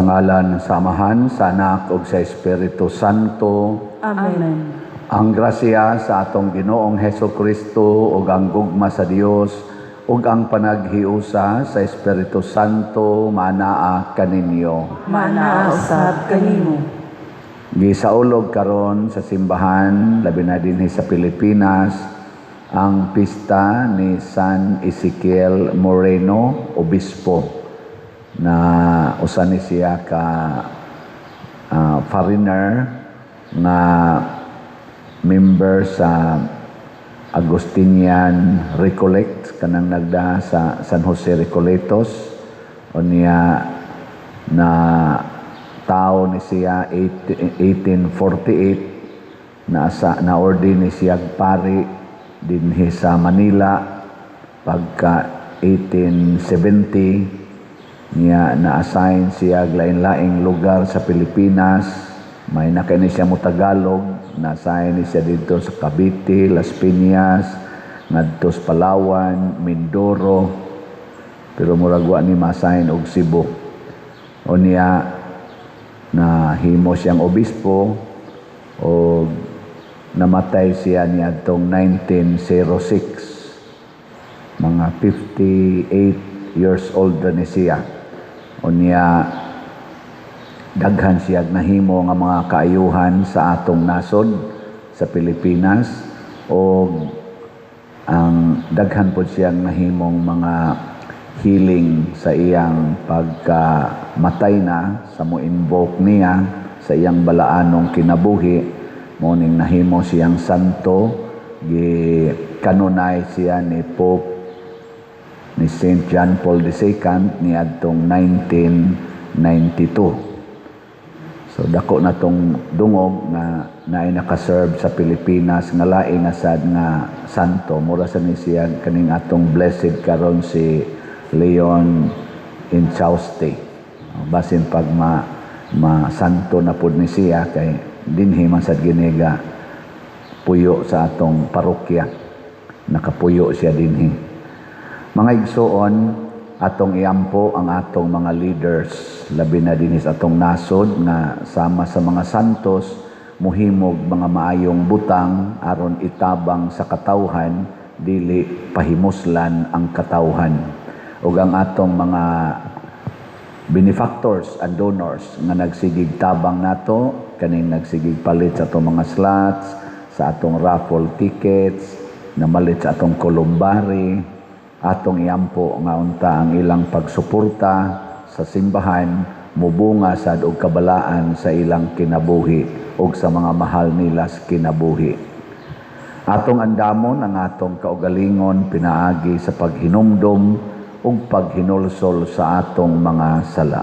ngalan sa Amahan, sa Anak, ug sa Espiritu Santo. Amen. Ang grasya sa atong Ginoong Hesukristo ug ang gugma sa Dios ug ang panaghiusa sa Espiritu Santo manaa kaninyo. Manaa usab kanimo. Gisaulog karon sa simbahan labi na dinhi sa Pilipinas ang pista ni San Ezekiel Moreno, obispo, na usa ni siya ka foreigner na member sa Agustinian Recollect kanang nagda sa San Jose Recoletos o niya na tao ni siya 1848 na ordain ni siya pari dinhi sa Manila pagka 1870 niya na-assign siya lain-laing lugar sa Pilipinas. May nakini siya mo Tagalog, na-assign siya dito sa Cavite, Las Piñas, ngadto sa Palawan, Mindoro, pero murag wa ni ma-assign og Cebu. O niya na himo siyang obispo o namatay siya niadtong 1906. Mga 58 years old na siya. O niya daghan siya nahimo nga mga kaayuhan sa atong nasod sa Pilipinas o ang daghan po siyang nahimong mga healing sa iyang pagkamatay na sa mo-invoke niya sa iyang balaanong kinabuhi. Morning nahimo siyang santo, gi-canonize siya ni Pope ni St. John Paul II niadtong 1992. So dako na tong dungog na nakaserve sa Pilipinas nga lain na sad nga santo. Mura sa ni siya kaning atong blessed karon si Leon Inchauste. Basin pag santo na pud ni siya kay dinhi man sad ginega puyo sa atong parokya, nakapuyo siya dinhi. Mga igsoon, atong iampo ang atong mga leaders labi na dinhi sa atong nasod nga sama sa mga santos muhimog mga maayong butang aron itabang sa katawhan dili pahimuslan ang katawhan. Ug ang atong mga benefactors and donors nga nagsigig tabang nato kaning nagsigig palit sa atong mga slots, sa atong raffle tickets, na malit sa atong columbari, atong iampo nga unta ang ilang pagsuporta sa simbahan mubunga sad og kabalaan sa ilang kinabuhi ug sa mga mahal nila sa kinabuhi. Atong andamon ang atong kaugalingon pinaagi sa paghinumdom ug paghinulsol sa atong mga sala.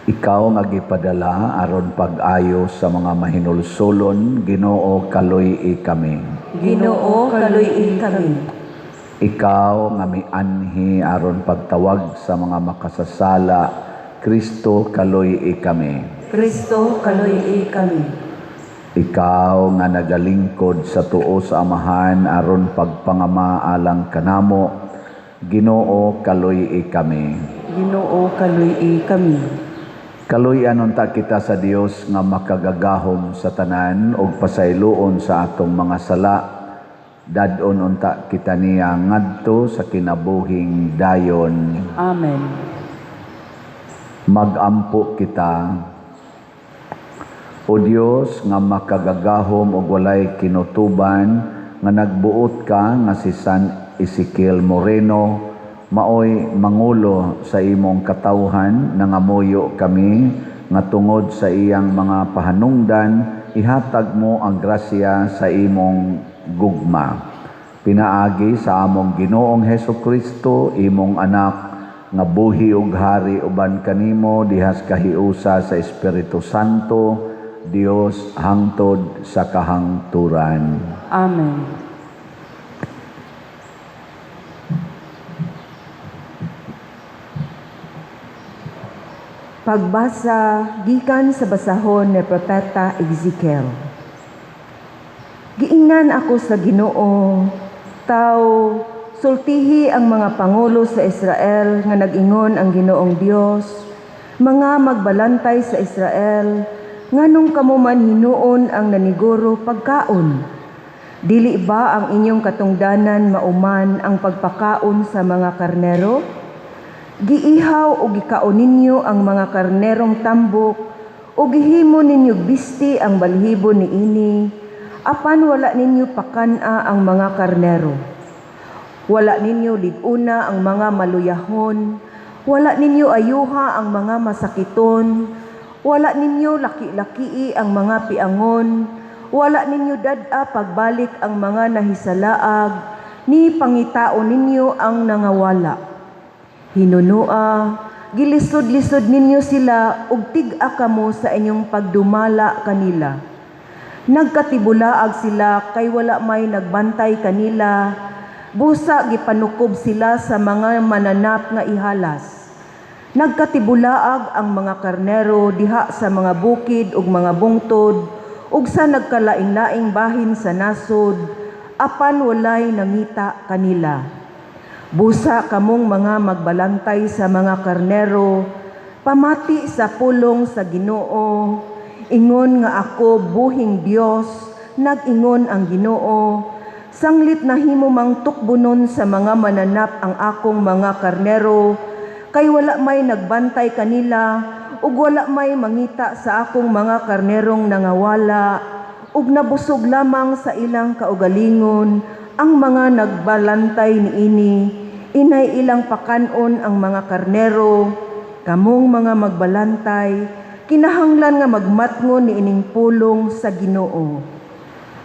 Ikaw nga gipadala aron pag-ayo sa mga mahinulsolon, Ginoo kaluy-i kami. Ginoo kaluy-i kami. Ikaw nga mianhi aron pagtawag sa mga makasasala, Kristo kaluy-i kami. Kristo kaluy-i kami. Ikaw nga nagalingkod sa tuo sa Amahan aron pagpangama alang kanamo, Ginoo kaluy-i kami. Ginoo kaluy-i kami. Kaluy-an unta kita sa Dios nga makagagahom sa tanan ug pasayloon sa atong mga sala. Dadon unta kita niya ngadto sa kinabuhing dayon. Amen. Magampo kita, O Dios nga makagagahom ug walay kinutuban, nga nagbuot ka nga si San Ezekiel Moreno maoy mangulo sa imong katawhan, nangamuyo kami nga tungod sa iyang mga pahanungdan ihatag mo ang grasya sa imong gugma. Pinaagi sa among Ginoong Hesukristo, imong anak nga buhi ug hari uban kanimo dihas kahiusa sa Espiritu Santo, Dios hangtod sa kahangturan. Amen. Pagbasa gikan sa basahon ni Propeta Ezekiel. Giingnan ako sa Ginoo, taw sultihi ang mga pangulo sa Israel nga nag-ingon ang Ginoong Dios, mga magbalantay sa Israel, nganong kamo man hinuon ang naniguro pagkaon. Dili ba ang inyong katungdanan mauman ang pagpakaon sa mga karnero? Giihaw o gikaon ninyo ang mga karnerong tambok o gihimo ninyo bisti ang balhibo ni ini, apan wala ninyo pakana ang mga karnero. Wala ninyo liguna ang mga maluyahon, wala ninyo ayuha ang mga masakiton, wala ninyo laki-lakii ang mga piangon, wala ninyo dad-a pagbalik ang mga nahisalaag, ni pangitao ninyo ang nangawala. Hinunua, gilisod-lisod ninyo sila ug tig-a kamo sa inyong pagdumala kanila. Nagkatibulaag sila kay wala may nagbantay kanila, busa gipanukob sila sa mga mananap nga ihalas. Nagkatibulaag ang mga karnero diha sa mga bukid ug mga bungtod ug sa nagkalaing-laing bahin sa nasod, apan walay nangita kanila. Busa kamong mga magbalantay sa mga karnero, pamati sa pulong sa Ginoo, ingon nga ako buhing Dios, nag-ingon ang Ginoo, sanglit na himo mang tukbunon sa mga mananap ang akong mga karnero, kay wala may nagbantay kanila, ug wala may mangita sa akong mga karnerong nangawala, ug nabusog lamang sa ilang kaugalingon ang mga nagbalantay niini, inay ilang pakanon ang mga karnero, kamong mga magbalantay, kinahanglan nga magmatngon ni ining pulong sa Ginoo.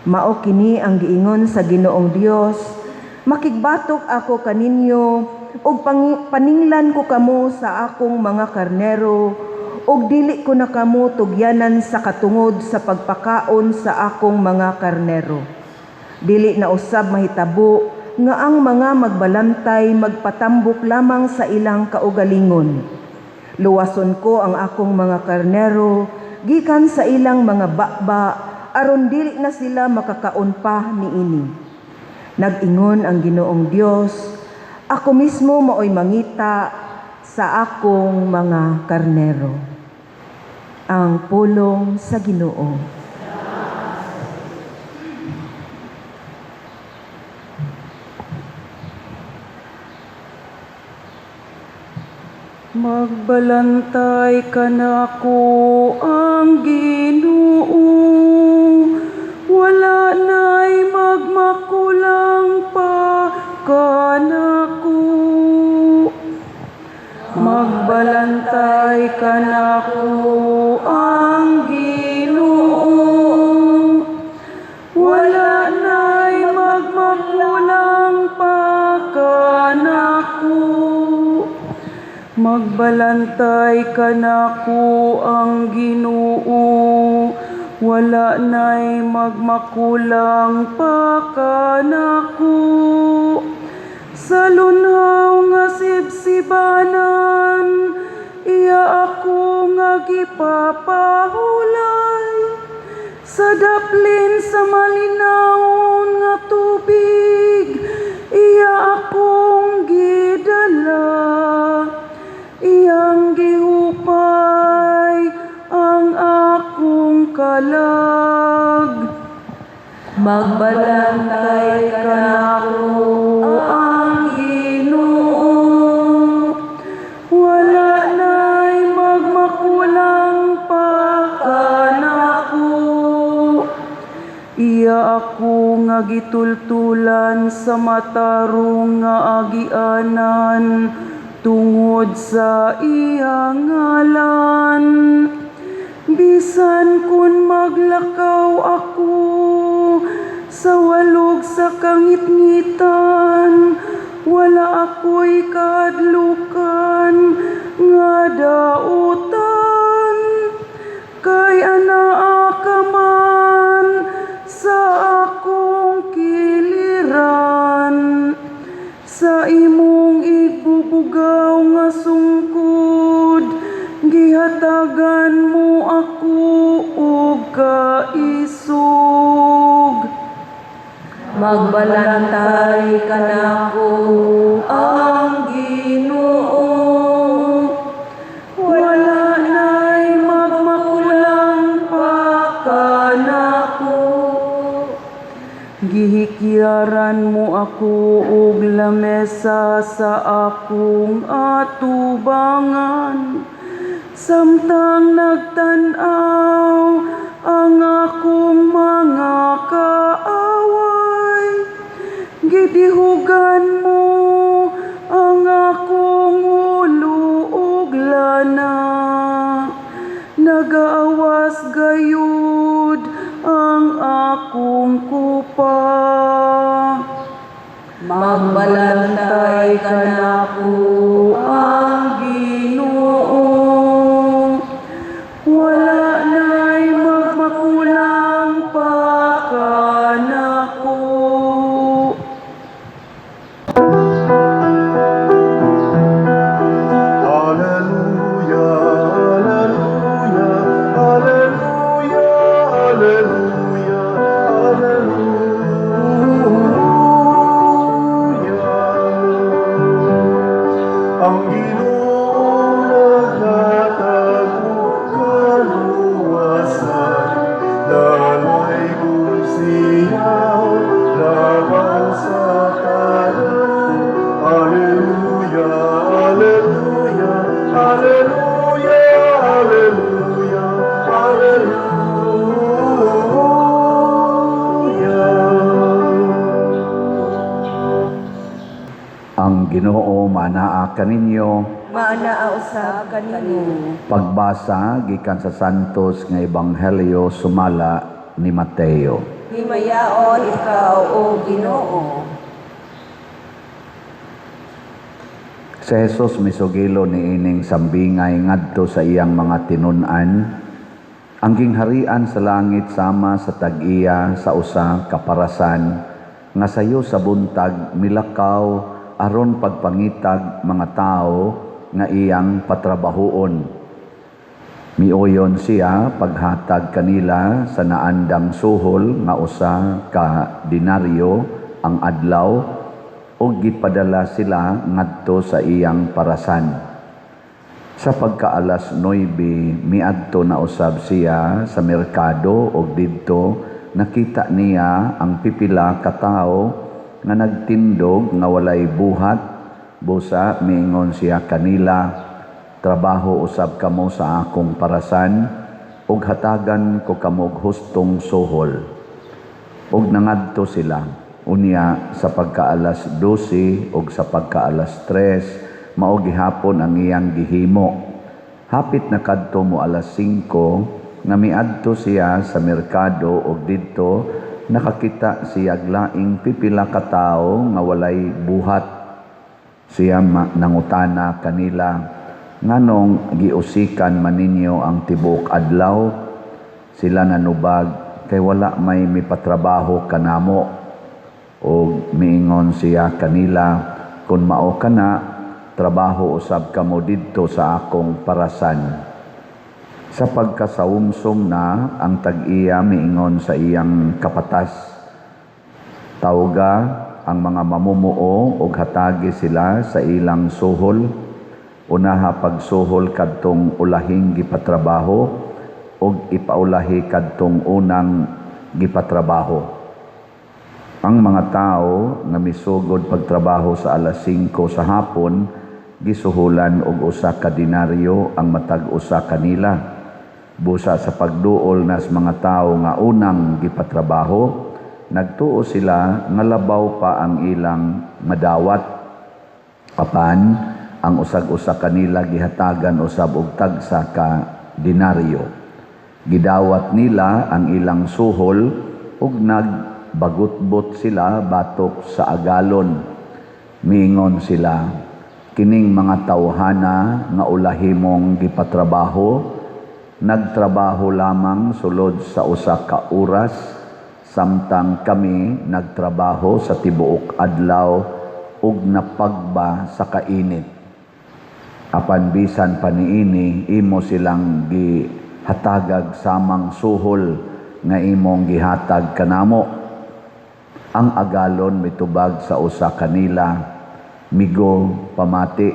Mao kini ang giingon sa Ginoong Dios, makigbatok ako kaninyo ug paninglan ko kamo sa akong mga karnero ug dili ko na kamo tugyanan sa katungod sa pagpakaon sa akong mga karnero. Dili na usab mahitabo nga ang mga magbalantay magpatambok lamang sa ilang kaugalingon. Luwason ko ang akong mga karnero gikan sa ilang mga bakba aron dili na sila makakaon pa niini. Nag-ingon ang Ginoong Dios, ako mismo maoy mangita sa akong mga karnero. Ang pulong sa Ginoo. Magbalantay ka nako ang Ginoo, wala na'y magmakulang pa kanako. Magbalantay ka nako ang Ginoo, wala na'y magmakulang pa kanako. Magbalantay ka nako ang Ginoo, wala na'y magmakulang pa kanako. Sa lunhaw nga sibsibanan, iya ako nga gipapahulay. Sa daplin sa malinawon nga tubig, iya akong gidala. Iyang gihupay ang akong kalag. Magbalantay ka nako ang Ginoo, wala na'y magmakulang pa kanako. Iya ako nga gitultulan sa matarong nga agianan, tungod sa iyang ngalan. Bisan kun maglakaw ako sa walog sa kangitngitan, wala ako'y kadlukan nga dautan. Kay anaa ka man sa akong kiliran, sa imong igbubugaw nga sungkod, gihatagan mo ako og kaisog. Magbalantay kanako ang Ginoo. Wala na'y magmakulang pa kanako. Gihikyaran mo ako og lamesa sa akong atubangan. Samtang nagtanaw ang akong mga kaaway, gidihugan mo ang akong ulo ug lana. Nagaawas gayud ang akong kupa. Magbalantay kanako ang Ginoo. Wala na'y magmakulang pa kanako. Alleluia, alleluia, alleluia, alleluia, alleluia. Ang Ginoong naghatag og kaluwasan, dalay kong siyaw laban sa kanan. Alleluia, alleluia, alleluia, alleluia, alleluia. Ang Ginoo manaa kaninyo. Maanaa usab kanimo. Pagbasa gikan sa Santos nga Ebanghelyo sumala ni Mateo. Himayaon ikaw o Ginoo. Si Jesus misugilo ni ining sambingay ngadto sa iyang mga tinun-an. Ang gingharian sa langit sama sa tag-iya sa usa ka parasan nga sayo sa buntag milakaw aron pagpangitag mga tao nga iyang patrabahoon. Miuyon siya paghatag kanila sa naandang suhol nga usa ka dinaryo ang adlaw o gipadala sila ngadto sa iyang parasan. Sa pagkaalas 9, miadto na usab siya sa merkado og didto nakita niya ang pipila ka tawo nga nagtindog nga walay buhat. Busa miingon siya kanila, trabaho usab kamo sa akong parasan ug hatagan ko kamog hustong suhol. Ug nangadto sila. Unya sa pagkaalas 12 ug sa pagkaalas 3 mao gihapon ang iyang gihimo. Hapit na kadto mo alas 5 nga miadto siya sa merkado ug didto nakakita siya laing pipila ka tawo nga walay buhat. Siya nangutana kanila, nganong giusikan man ninyo ang tibuok adlaw? Sila nanubag, kay wala may mipatrabaho kanamo. O miingon siya kanila, kung mao kana, trabaho usab kamo didto sa akong parasan. Sa pagkasawumsum na ang tag-iya miingon sa iyang kapatas, tawga ang mga mamumuo ug hatagi sila sa ilang suhol. Unaha pagsuhol kadtong ulahing gipatrabaho ug ipaulahi kadtong unang gipatrabaho. Ang mga tao nga misugod pagtrabaho sa alas 5 sa hapon gisuhulan og usa ka dinaryo ang matag usa kanila. Busa sa pagduol nas mga tao nga unang gipatrabaho, nagtuo sila nga labaw pa ang ilang madawat. Apan ang usag-usa kanila gihatagan usab og tagsa ka dinaryo. Gidawat nila ang ilang suhol ug nagbagutbot sila batok sa agalon. Miingon sila, kining mga tawhana nga ulahimong gipatrabaho, nagtrabaho lamang sulod sa usa ka oras, samtang kami nagtrabaho sa tibuok adlaw ug napagba sa kainit. Apan bisan pa niini, imo silang gihatagag samang suhol nga imong gihatag kanamo. Ang agalon mitubag sa usa kanila, migo pamati,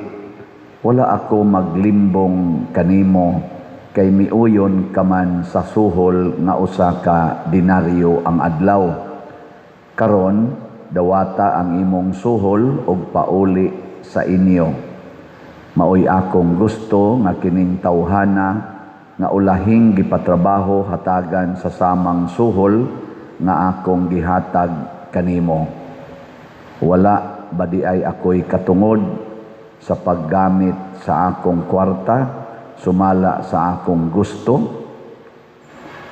wala ako maglimbong kanimo, kay miuyon ka man sa suhol nga usa ka dinaryo ang adlaw. Karon dawata ang imong suhol og pauli sa inyo. Maoy akong gusto nga kining tawhana nga ulahing gipatrabaho hatagan sa samang suhol nga akong gihatag kanimo. Wala badi ay ako'y katungod sa paggamit sa akong kwarta sumala sa akong gusto,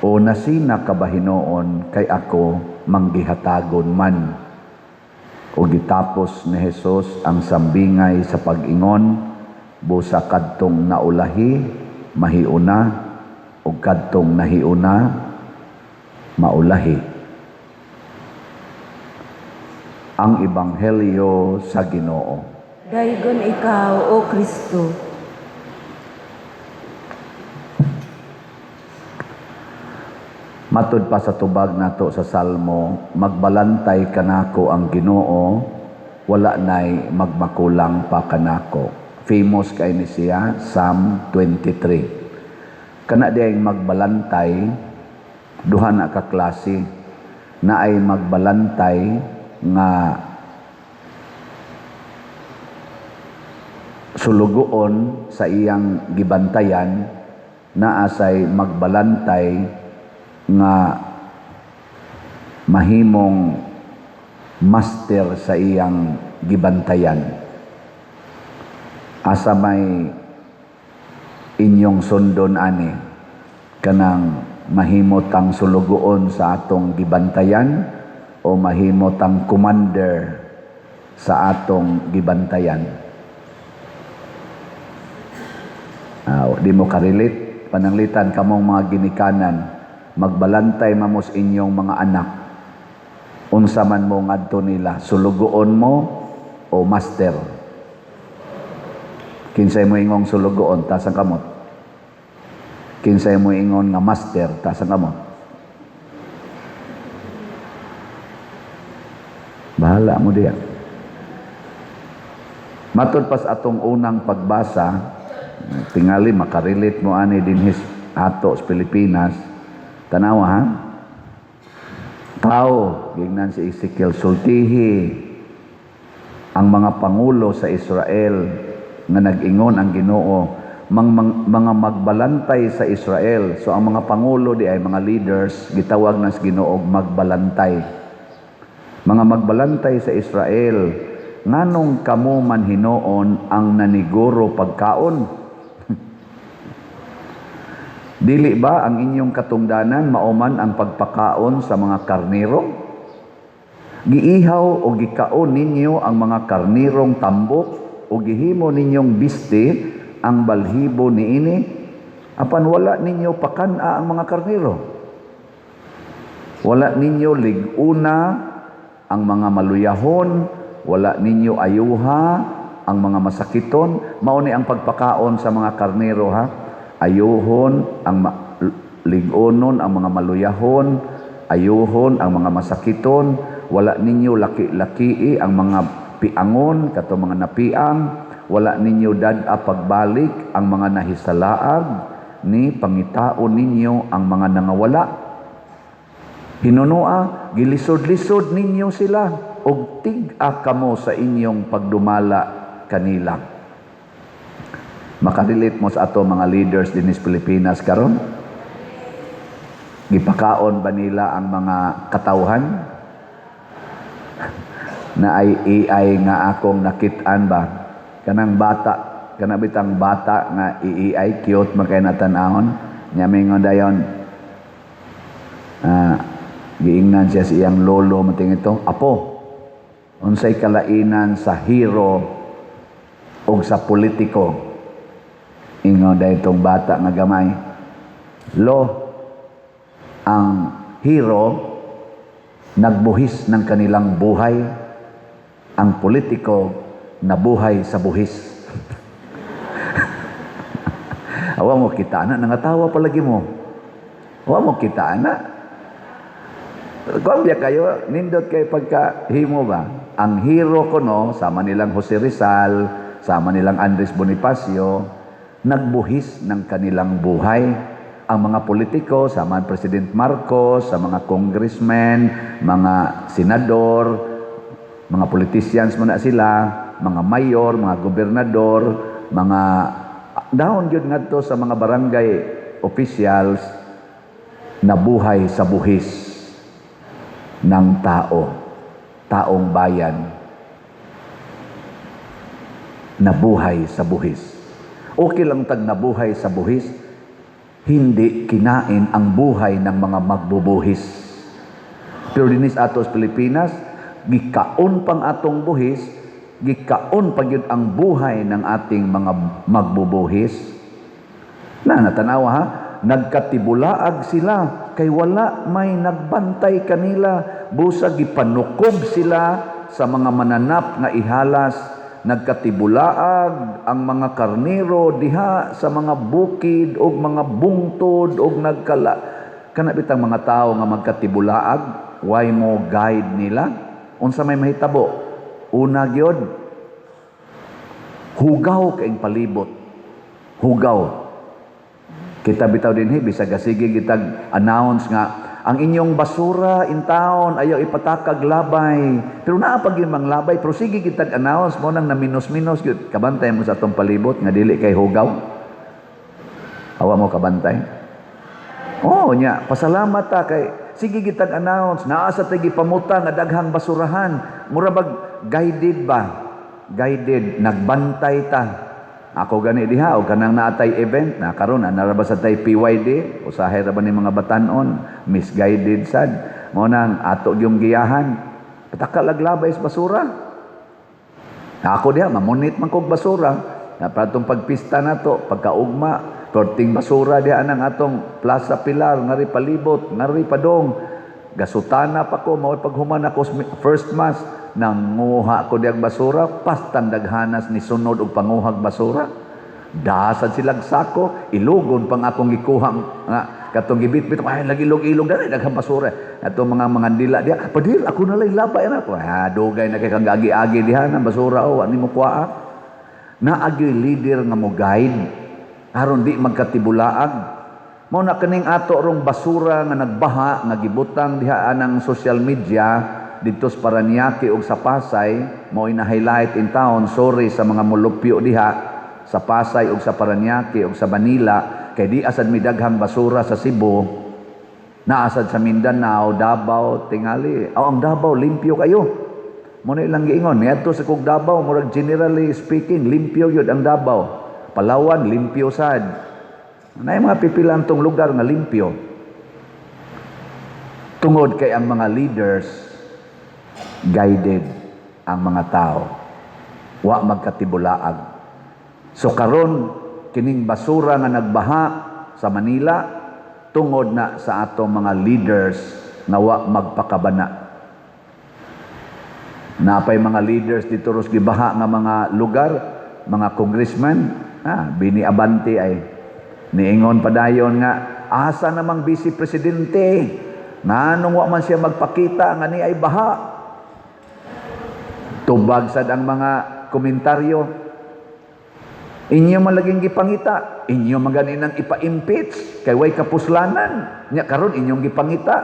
o nasina kabahinoon kay ako manggihatagon man. O gitapos ni Jesus ang sambingay sa pag-ingon, busa kadtong naulahi, mahiuna, o kadtong nahiuna, maulahi. Ang Ebanghelyo sa Ginoo. Daygon ikaw, O Kristo. Matud pa sa tubag nato sa Salmo, magbalantay kanako ang Ginoo, wala nay magmakulang pa kanako. Famous kay ni siya, Psalm 23. Kana diay magbalantay, duha na ka klase, na ay magbalantay nga sulugoon sa iyang gibantayan, na asay magbalantay nga mahimong master sa iyang gibantayan. Asa may inyong sundon ani, kanang mahimot ang sulugoon sa atong gibantayan o mahimot ang commander sa atong gibantayan. Di mo karelate, pananglitan kamong mga ginikanan, magbalantay mamos inyong mga anak. Unsa man mo ngadto nila, sulugoon mo o master? Kinsay mo ingong sulugoon, tas ang kamot. Kinsay mo ingon nga master, tas ang kamot. Bahala mo diya. Matod pas atong unang pagbasa, tingali makarelate mo ani dinhis ato sa Pilipinas. Tanawa ha? Tao, gignan si Ezekiel, sultihi ang mga pangulo sa Israel nga nag-ingon ang Ginoo, mga magbalantay sa Israel. So ang mga pangulo di ay mga leaders, gitawag na sa Ginoo magbalantay. Mga magbalantay sa Israel, nganong kamo man hinoon ang naniguro pagkaon? Dili ba ang inyong katungdanan mauman ang pagpakaon sa mga karniro? Giihaw o gikaon ninyo ang mga karnirong tambok o gihimo ninyong biste ang balhibo niini, apan wala ninyo pakana ang mga karniro. Wala ninyo liguna ang mga maluyahon, wala ninyo ayuha ang mga masakiton. Mao ni ang pagpakaon sa mga karniro ha. Ayuhon ang ligonon ang mga maluyahon, ayuhon ang mga masakiton, wala ninyo laki-laki ang mga piangon kato mga napiang, wala ninyo dad-a pagbalik ang mga nahisalaag, ni pangitaon ninyo ang mga nangawala. Hinunua, gilisod-lisod ninyo sila og tig-a kamo sa inyong pagdumala kanila. Makarelate mo sa ato mga leaders din sa Pilipinas karon? Gipakaon ba nila ang mga katawhan? Na ay AI nga akong nakit-an ba? Kanang bata, kanabitang bata nga AI, cute makay natanahon. Nyamingon dayon, giingnan siya sa iyang lolo, mating ito, Apo, unsay kalainan sa hero o sa politiko? Ingon dahil itong bata nga gamay. Ang hero nagbuhis ng kanilang buhay, ang politiko nabuhay sa buhis. Awa mo kita na, nangatawa palagi mo. Awa mo kita na. Kumbya kayo, nindot kayo pagkahimo ba? Ang hero ko no, sama nilang Jose Rizal, sama nilang Andres Bonifacio, nagbuhis ng kanilang buhay. Ang mga politiko, sama ang President Marcos, sa mga congressmen, mga senador, mga politicians mo na sila, mga mayor, mga gobernador, mga dahon yun nga to sa mga barangay officials na buhay sa buhis ng taong bayan, nabuhay sa buhis. Okay lang tag nabuhay sa buhis, hindi kinain ang buhay ng mga magbubuhis. Pero dinis atos Pilipinas, gikaon pang atong buhis, gikaon pag yun ang buhay ng ating mga magbubuhis. Natanawa ha, nagkatibulaag sila, kay wala may nagbantay kanila, busa gipanukob sila sa mga mananap nga ihalas, nagkatibulaag ang mga karnero diha sa mga bukid o mga bungtod o kanabitang mga tao nga magkatibulaag, why mo guide nila? Unsa may mahitabo? Una gyud, hugaw kaing palibot. Hugaw. Kita bitaw dinhi bisag sige gitag announce nga ang inyong basura in town ayaw ipatakag labay. Pero naa pag yung manglabay, pero sige kitag announce mo nang naminos-minos gyud. Kabantay mo sa atong palibot nga dili kay hugaw. Awa mo kabantay. Oh, nya pasalamat ta kay sige kitag announce naa sa tagi pamuta nga daghang basurahan. Mura bag guided ba? Guided, nagbantay ta. Ako gani diha o kanang naatay event na karon narabas sa tay PYD usahay ra ba ni mga batan-on misguided sad mo nang ato yung giyahan patakal laglabay sa basura. Ako diha mamunit man kog basura na patong pagpista nato pagkaugma torting basura diha nang atong Plaza Pilar ngari palibot ngari padong gasutana pa ko mao paghuman ako first mass nanguha ko diag basura pastang daghanas ni sunod og panguhag basura dasad silag sako ilugon pang akong gikuha nga katong gibit-bit ay lagi ilog-ilog dali daghang basura atong mga dila dia padil ako na lay labay na ko dugay na kay kang agi-agi diha ng basura o ani mo kuha na agi leader nga mo guide aron di magkatibulaag mo na kaning ato rong basura nga nagbaha nga gibutang diha anang social media dito sa Paranaque o sa Pasay, mo ina-highlight in town, sorry sa mga mulupyo diha, sa Pasay o sa Paranaque o sa Manila, kay di asad midaghang basura sa Cebu, naasad sa Mindanao, Davao, tingali. Ang Davao, limpyo kayo. Muna ilang giingon, niyadto sa kog Davao, murag generally speaking, limpyo yun ang Davao. Palawan, limpyo sad. Na mga pipilang tong lugar nga limpyo. Tungod kay ang mga leaders, guided ang mga tao wa magkatibulaag. So karon kining basura nga nagbaha sa Manila tungod na sa atong mga leaders nga wa magpakabana. Napay mga leaders dito ros gibaha nga mga lugar, mga congressman, Bini Abante ay niingon padayon nga asa namang vice presidente nganong wa man siya magpakita nga ni ay baha. Tubag sad ang mga komentaryo. Inyo malaging gipangita, inyo maganinang ipa-impeach kay way kapuslanan. Nya karon inyong gipangita,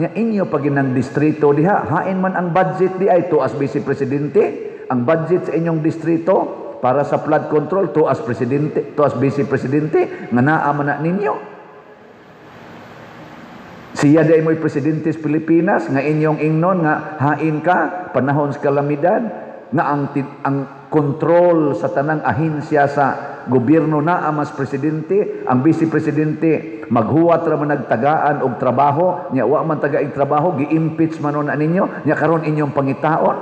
nya inyo paginang distrito diha, hain man ang budget di ay to as vice presidente, ang budget sa inyong distrito para sa flood control to as presidente, to as vice presidente nga naa man na ninyo. Siya day mo'y presidente sa Pilipinas, nga inyong ingnon, nga hain ka, panahon sa kalamidad, nga ang kontrol sa tanang ahensya sa gobyerno na amas presidente, ang vice presidente, maghuwat ra man nagtagaan og trabaho, nya wa man tagaig trabaho, gi-impeach man na ninyo, nya karon inyong pangitaon.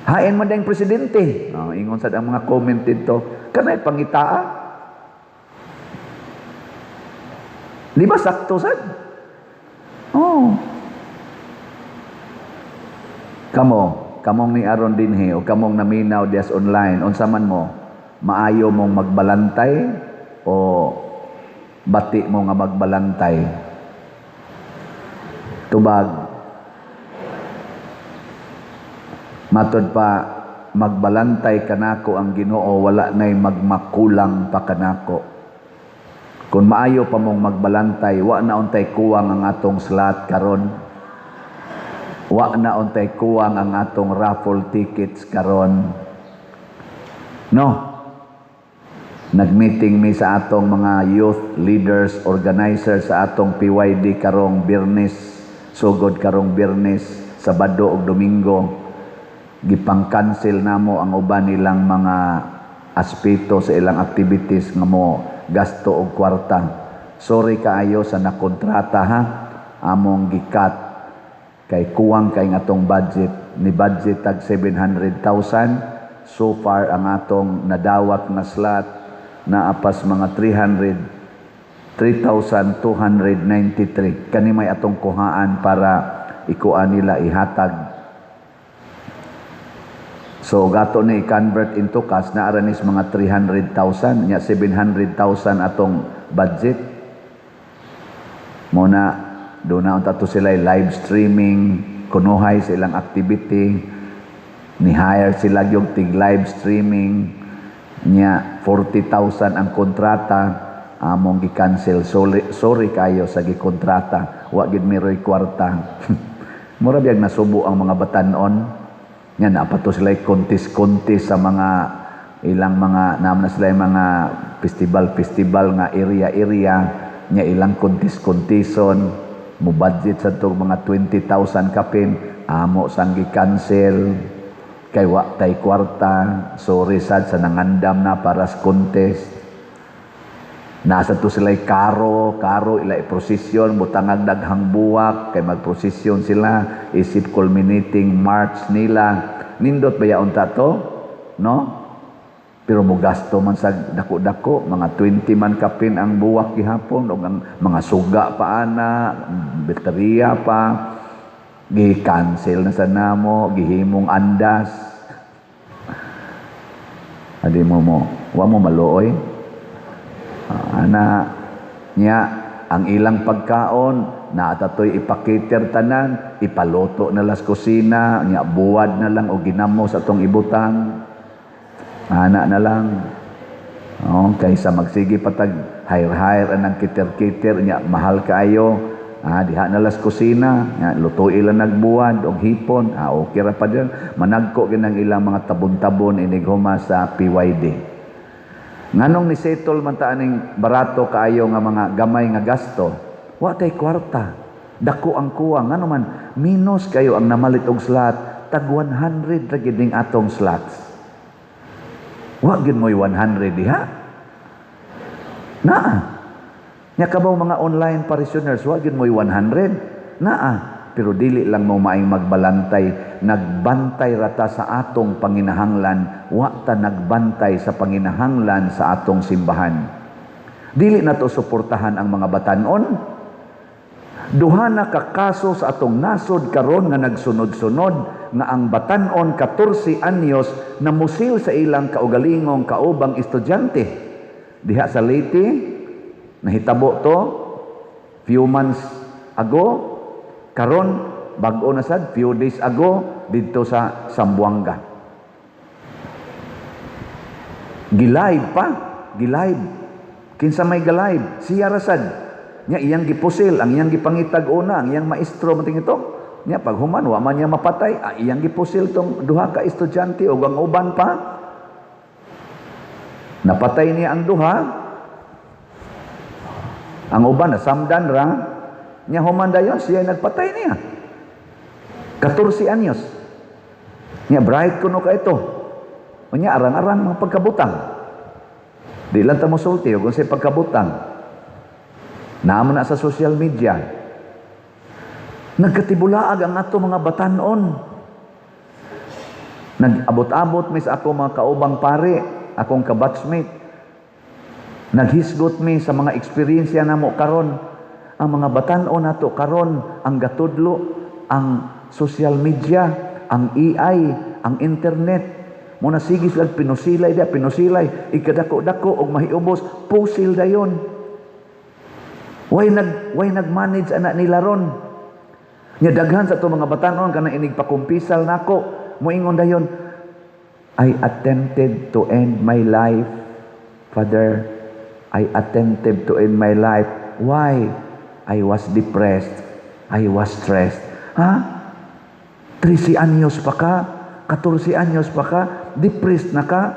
Hain man dayong presidente. Ingon sad ang mga comment dito, kanay pangitaa. Di ba sakto sad? Oh. Kamong ni Aron dinhi o kamong naminaw dias online, unsa man mo, maayo mong magbalantay o bati mo nga magbalantay? tubag. Matod pa, magbalantay kanako ang Ginoo, wala na'y magmakulang pa kanako. Kung maayo pa mong magbalantay, wa na untay kuwang ang atong slot karon. Wa na untay kuwang ang atong raffle tickets karon. No. Nagmeeting mi sa atong mga youth leaders, organizers sa atong PYD karong Biyernes, sugod karong Biyernes, Sabado ug Domingo. Gipang-cancel namo ang uban nilang mga aspeto sa ilang activities nga mo gasto og kwarta. Sorry kaayo sa nakontrata ha. Among gikat kay kuwang kay atong budget. Ni budget tag 700,000. So far ang atong nadawat na slot na apas mga 3,293. Kani may atong kuhaan para ikuan nila ihatag. So gato ni i-convert into cash na aranis mga 300,000, nya 700,000 atong budget. Muna do na unta to sila live streaming, kunuhay sa ilang activity, ni hire sila yung tig live streaming, nya 40,000 ang kontrata, among gi-cancel. Sorry kayo sa gikontrata, wa gid miroy kwarta. Mura biyag nasubo ang mga batanon. Nya napato sila kontis-kontis sa mga ilang mga naman na sila mga festival nga area nya ilang kontis-kontison mo budget sa tong mga 20,000 kapin amo sang gi-cancel kay wa tay kwarta. Sorry sad sa nangandam na para sa contest. Nasa to sila karo ila prosesyon butangag daghang buwak kay magprosesyon sila isip culminating march nila. Nindot ba yaon ta to? No? Pero mo gasto man sa dako-dako, mga 20 man kapin ang buwak gihapon ug ang mga suga pa ana, baterya pa. Gi-cancel na sa namo, gihimong andas. Adi mo wa mo maluoy. Ana nya ang ilang pagkaon na atatoy ipakiter tanan, ipaluto na las kusina, nya buwad na lang o ginamo sa tong ibutang. Ana na lang. Kaysa magsige patag hire anang kiter-kiter nya mahal kaayo. Diha na las kusina, nya lutuin lang nagbuwad og hipon. Okay ra pa din. Managko ginang ilang mga tabon-tabon inighuma sa PYD. Nganong ni settle man ta aning barato kaayo nga mga gamay nga gasto, wa tay kwarta. Dako ang kuwang ngano man minus kayo ang namalit og slot, tag 100 ra gid ning atong slots. Wa gid moy 100 diha. Naa. Nya kabaw mga online parishioners, wa gid moy 100. Naa. Pero dili lang mo maing magbalantay, nagbantay rata sa atong panginahanglan, wa ta nagbantay sa panginahanglan sa atong simbahan. Dili na to suportahan ang mga batanon. Duha na ka kaso sa atong nasod karon nga nagsunod-sunod nga ang batanon 14 anyos na musil sa ilang kaugalingong kaubang estudyante. Diha sa Leyte, nahitabo to few months ago. Karon bag-o na sad few days ago dito sa Zamboanga. Gilive pa, gilive. Kinsa may galive, siya rasad. Nya iyang gipusil, ang iyang gipangitag una, ang iyang maestro mating ito. Nya pag human wa man niya mapatay, iyang gipusil tong duha ka estudyante ug ang uban pa. Napatay niya ang duha. Ang uban na samdan ra. Nya human dayon siya nagpatay niya. 14 anyos. Nya bright kuno ka ito. Nya arang-arang mga pagkabutang. Di lang ta mosulti kung sa pagkabutang. Naamo na sa social media. Nagkatibulaag ang ato mga batanon. Nag-abot-abot mi sa ako mga kaubang pare, akong kabatchmate. Naghisgot mi sa mga eksperyensya namo karon. Ang mga batanon nato karon ang gatudlo ang social media, ang AI, ang internet. Muna sige sila pinusilay ikadako-dako og mahiubos pusil dayon. Way nag-manage anak nila ron. Nya daghan sa to mga batanon kanang inig pakumpisal nako, moingon dayon, I attempted to end my life, Father. I attempted to end my life. Why? I was depressed. I was stressed. Ha? 13 anyos pa ka? 14 anyos pa ka? Depressed na ka?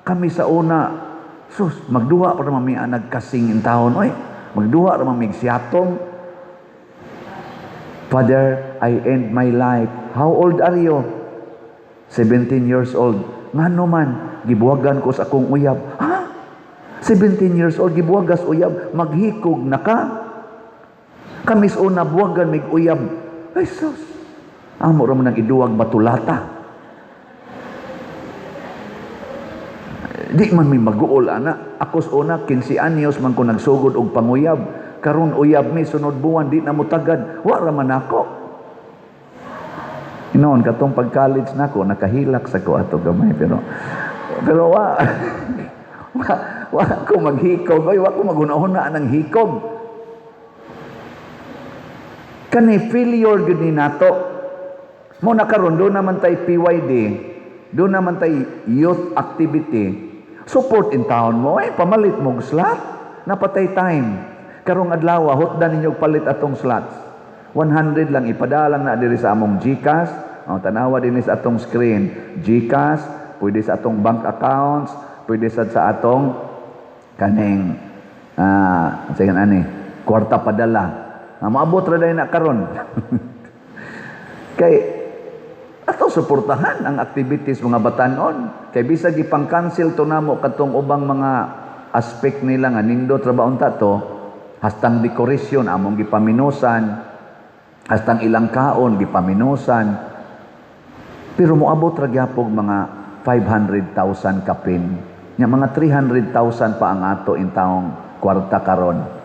Kami sa una, sus, magduwa pa naman may nagkasing in taon, oy. Magduwa naman may siyatong. Father, I end my life. How old are you? 17 years old. Ngano man, gibuwagan ko sa akong uyab. Ha? 17 years old, gibuwagas uyab, maghikog na ka? Kamis una, buwagan, mig uyab. Ay, sus. Amo raman ng iduwag batulata. Di man may mag-uol, ana. Ako sa una, 15 anyos man ko nagsugod og panguyab. Karon uyab mi, sunod buwan, di na mo tagad. Wa raman ako. Inoon, katong pag-college na ko, nakahilak sa ko ato gamay. Pero wa, wa ko maghikog. Ay, wa ko magunahuna ng hikog. Kani failure gud ni nato. Mo nakaron do naman tay PYD, do naman tay youth activity. Support in town mo, pamalit mo slot, napatay time. Karong adlaw hotdan ninyo palit atong slots. 100 lang ipadala na diri sa among GCash. Tanawa din sa atong screen. GCash, pwede sa atong bank accounts, pwede sa atong kaning sige ani, kwarta padala. Maabot ra dai na karon. Kay ato suportahan ang activities mga batanon. Kay bisag ipang-cancel to namo katong ubang mga aspect nila nga nindot ra ba unta to, hastang dekorasyon among gipaminusan, hastang ilang kaon gipaminusan. Pero moabot ra gyapon mga 500,000 kapin. Nya mga 300,000 pa ang ato in taong kwarta karon.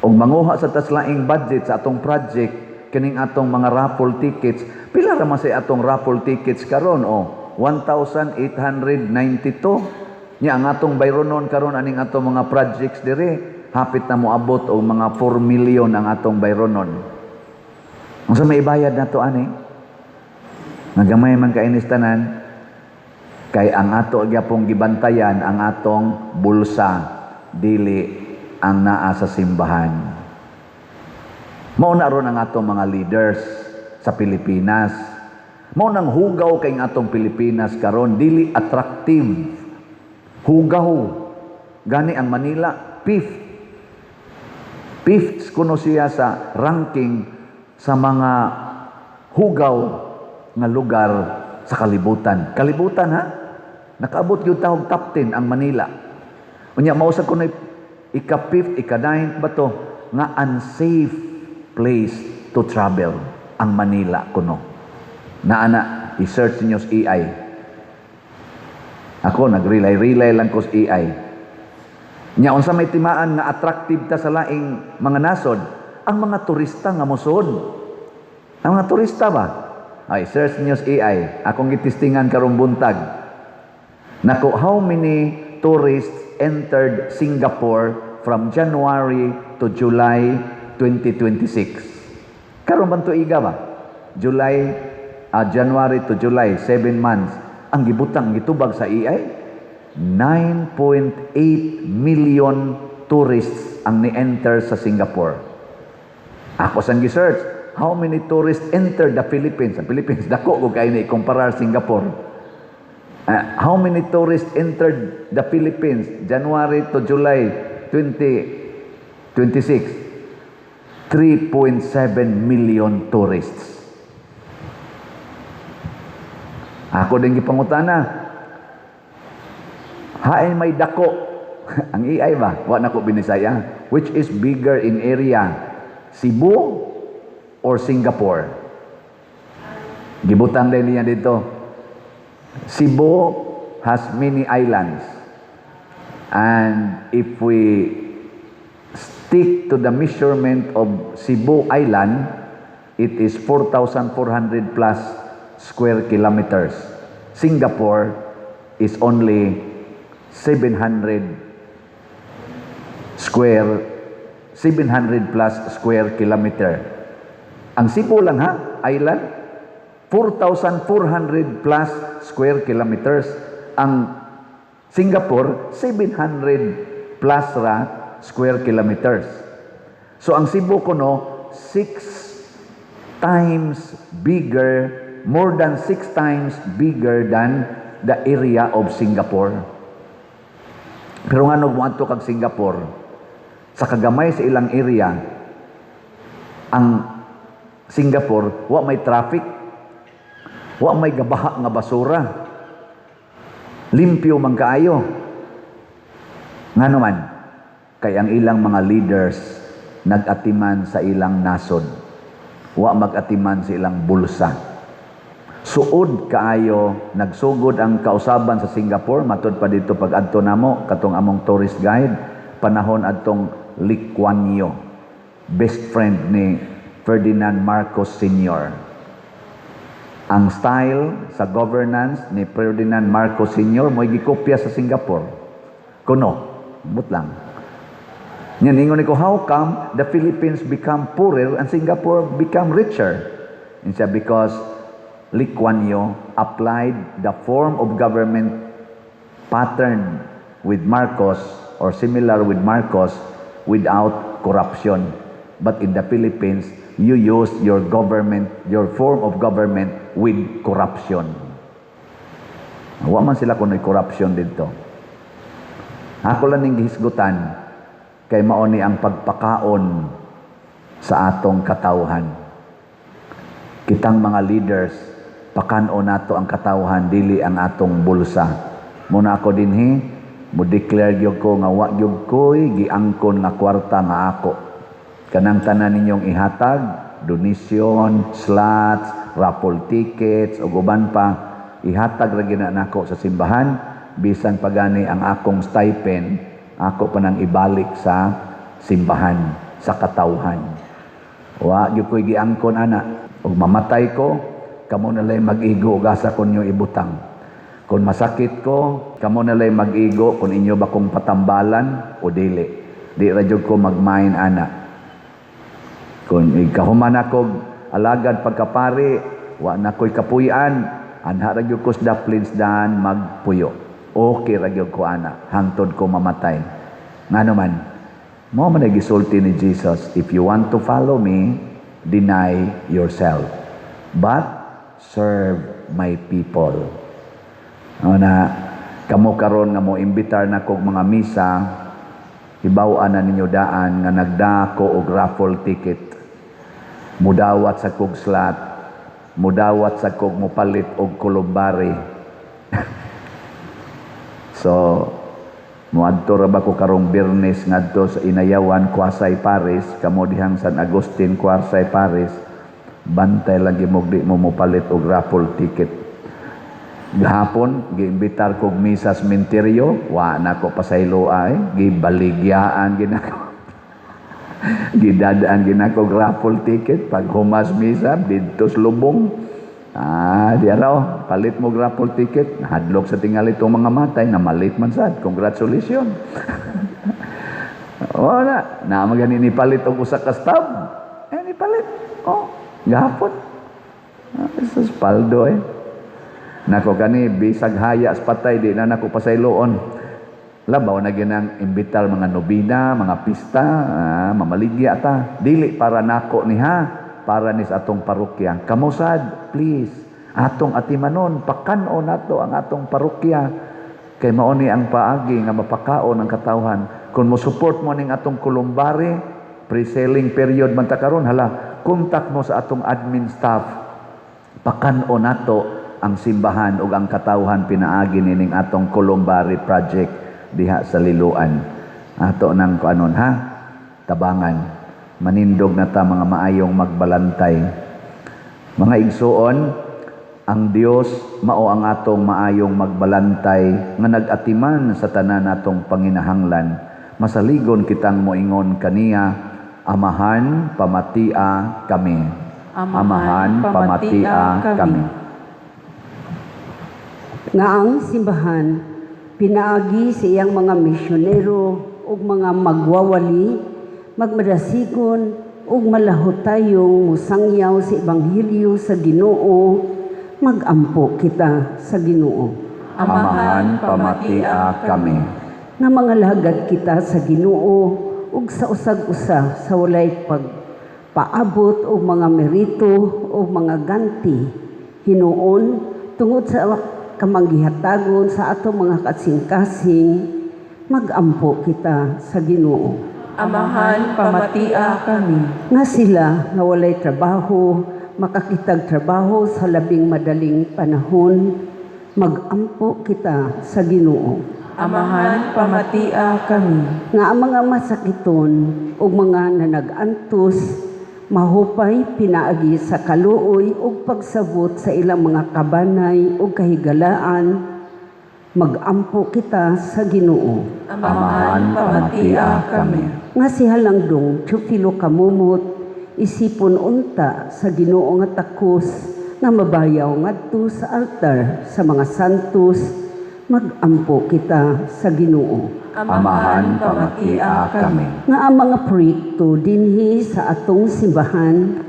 Og manguha sa taslaing budget sa atong project kining atong mga raffle tickets, pila ra man say atong raffle tickets karon 1,892. Nya ang atong bayronon karon aning atong mga projects dire, hapit na moabot og mga 4 million ang atong bayronon. Unsa may ibayad nato ani? Nagamay man ka inis tanan, kay ang ato gyapong gibantayan ang atong bulsa, dili ang naa sa simbahan. Mao na ron ang atong mga leaders sa Pilipinas. Mao nang hugaw kay ang atong Pilipinas karon, dili attractive. Hugaw. Gani ang Manila, fifth kuno siya sa ranking sa mga hugaw nga lugar sa kalibutan. Kalibutan ha? Nakaabot gyud tawag top 10 ang Manila. Unya mao sa kuno ika-5th, ika-9th ba to nga unsafe place to travel ang Manila kuno. Naana i-search niyo sa AI. Ako nag-relay lang ko sa AI. Nya unsa may timaan nga attractive ta sa laing mga nasod, ang mga turista nga mosud. Ang mga turista ba? Ay search niyo sa AI. Akong gitistingan karong buntag. Nako, how many tourists entered Singapore from January to July 2026? Karon man tuiga ba? January to July, 7 months. Ang gibutang gitubag sa AI, 9.8 million tourists ang ni-enter sa Singapore. Ako sang gi-search, how many tourists entered the Philippines? Ang Philippines, dako ko kayo na i-comparar Singapore. How many tourists entered the Philippines January to July 2026? 3.7 million tourists. Ako din gipangutana. Hain may dako. Ang AI ba? Wa na ko binisaya. Which is bigger in area? Cebu or Singapore? Gibutang din niya dito. Cebu has many islands. And if we stick to the measurement of Cebu Island, it is 4,400 plus square kilometers. Singapore is only 700 plus square kilometer. Ang Cebu lang ha, island, 4,400 plus square kilometers. Ang Singapore, 700 plus ra square kilometers. So ang Cebu kuno, 6 times bigger, more than 6 times bigger than the area of Singapore. Pero nga no, muadto kag Singapore, sa kagamay sa ilang area, ang Singapore, wa may traffic, wa may gabaha nga basura, limpyo man kaayo. Nga naman, kay ang ilang mga leaders nag-atiman sa ilang nasod, wa mag-atiman sa ilang bulsa. Suod kaayo, nagsugod ang kausaban sa Singapore, matud pa dito pag adto namo, katong among tourist guide, panahon adtong Lee Kuan Yew, best friend ni Ferdinand Marcos Sr. Ang style sa governance ni Ferdinand Marcos Sr. mo'y gikopya sa Singapore. Kuno, but lang. Yan, ingon ko, how come the Philippines become poorer and Singapore become richer? And siya, because Lee Kuan Yew applied the form of government pattern with Marcos or similar with Marcos without corruption. But in the Philippines, you use your government, your form of government with corruption. Wa man sila kuno'y corruption dito. Ako lang ning gihisgutan kay mao ni ang pagpakaon sa atong katawhan. Kitang mga leaders, pakanon nato ang katawhan, dili ang atong bulsa. Muna ako dinhi, mo declare gyud ko nga wa gyud ko'y giangkon nga kwarta nga ako. Kanang tanan ninyong ihatag, donation, slots, raffle tickets, o uban pa, ihatag ra gina nako sa simbahan, bisan pagani ang akong stipend, ako pa nang ibalik sa simbahan, sa katawhan. Wa gyud ko'y giangkon ana, ug mamatay ko, kamo na lay mag-igo ug asa kon inyo ibutang. Kung masakit ko, kamo na lay mag-igo kung inyo ba kong patambalan o dili. Di ra jud ko magmain ana. Kung ikahuman ako alagad pagkapari, wa na ko'y kapuyan, anha ra gyud ko sa daplinsdan magpuyo. Okay ra gyud ko ana, hangtod ko mamatay. Nga naman, mo man gisulti ni Jesus, if you want to follow me, deny yourself. But serve my people. Na kamo karon nga mo imbitar na kog mga misa, ibaw-an na ninyo daan nga nagdako og raffle ticket. Mudawat sa kog slot, mudawat sa kog mopalit og kulumbari. So, muadto ra ba ko karong Biyernes ngadto sa Inayawan, Quasay, Paris, kamo dihang San Agustin, Quasay, Paris, bantay lang gimog di mo mopalit og raffle ticket. Gahapon, giimbitar kog misa sa sementeryo, wa na ko pasaylo ay, gibaligyaan ginako. Gidadaan ginako raffle ticket, pag humas misa, dito sa lubong. Di araw, palit mo raffle ticket, hadlok sa tingali itong mga matay, na malit man sad, congratulations. Wala, na magani ni palit og usa ka stab. Ni palit. Gahapon. Sa spaldo Nako kani bisag haya sa patay di na nako pasayloon. Labaw na ginang imbital mga nobina, mga pista, mamaligya ta. Dili para nako ni para ni sa atong parokya. Kamusad, please. Atong atimanon, pakanon nato ang atong parokya. Kay mao ni ang paagi nga mapakaon ang katawhan. Kung mo support mo ning atong kulumbari, pre-selling period man ta karon, hala, kontak mo sa atong admin staff. Pakanon nato ang simbahan ug ang katawhan pinaagi nining atong Columbari project diha sa Liloan. Ato nang kuanon tabangan. Manindog na ta mga maayong magbalantay. Mga igsuon, ang Dios mao ang atong maayong magbalantay nga nag-atiman sa tanan natong panginahanglan. Masaligon kitang moingon kaniya, amahan pamatia kami. Amahan pamatia kami. Nga ang simbahan, pinaagi sa iyang mga misyonero o mga magwawali, magmadasigon, ug malahot tayong musangyaw sa Ebanghelyo sa Ginoo, magampo kita sa Ginoo. Amahan pamatia kami. Nga mga lagad kita sa Ginoo ug sa usag-usa sa walay pagpaabot og mga merito o mga ganti hinuon tungod sa kamanggihatagon sa atong mga kasing-kasing, magampo kita sa Ginoo. Amahan pamatia kami. Nga sila nga walay trabaho, makakitag trabaho sa labing madaling panahon, magampo kita sa Ginoo. Amahan pamatia kami. Nga ang mga masakiton o mga nanag-antos, mahupay pinaagi sa kaluoy o pagsabot sa ilang mga kabanay o kahigalaan, magampo kita sa Ginoo. Amahan pamatia kami. Nga si Halangdong Teofilo Kamumot, isipon unta sa Ginoo nga takos nga mabayaw ngadto sa altar sa mga santos, magampo kita sa Ginoo. Amahan pamatia kami. Nga ang mga proyekto dinhi sa atong simbahan,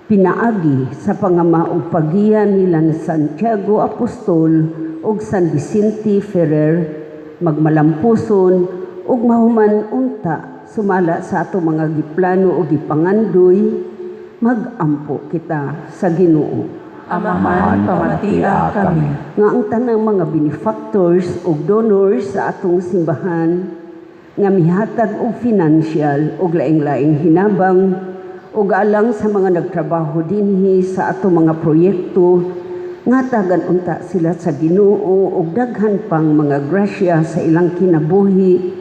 pinaagi sa pangamaog pagiyan nila ni Santiago Apostol ug San Vicente Ferrer, magmalampuson ug mahuman unta sumala sa atong mga giplano o gipangandoy, magampo kita sa Ginoo. Amahan pamatia kami. Nga ang tanang mga benefactors o donors sa atong simbahan nga mihatag og financial og laing-laing hinabang ug alang sa mga nagtrabaho dinhi sa atong mga proyekto, nga tagan unta sila sa Ginoo og daghan pang mga grasya sa ilang kinabuhi,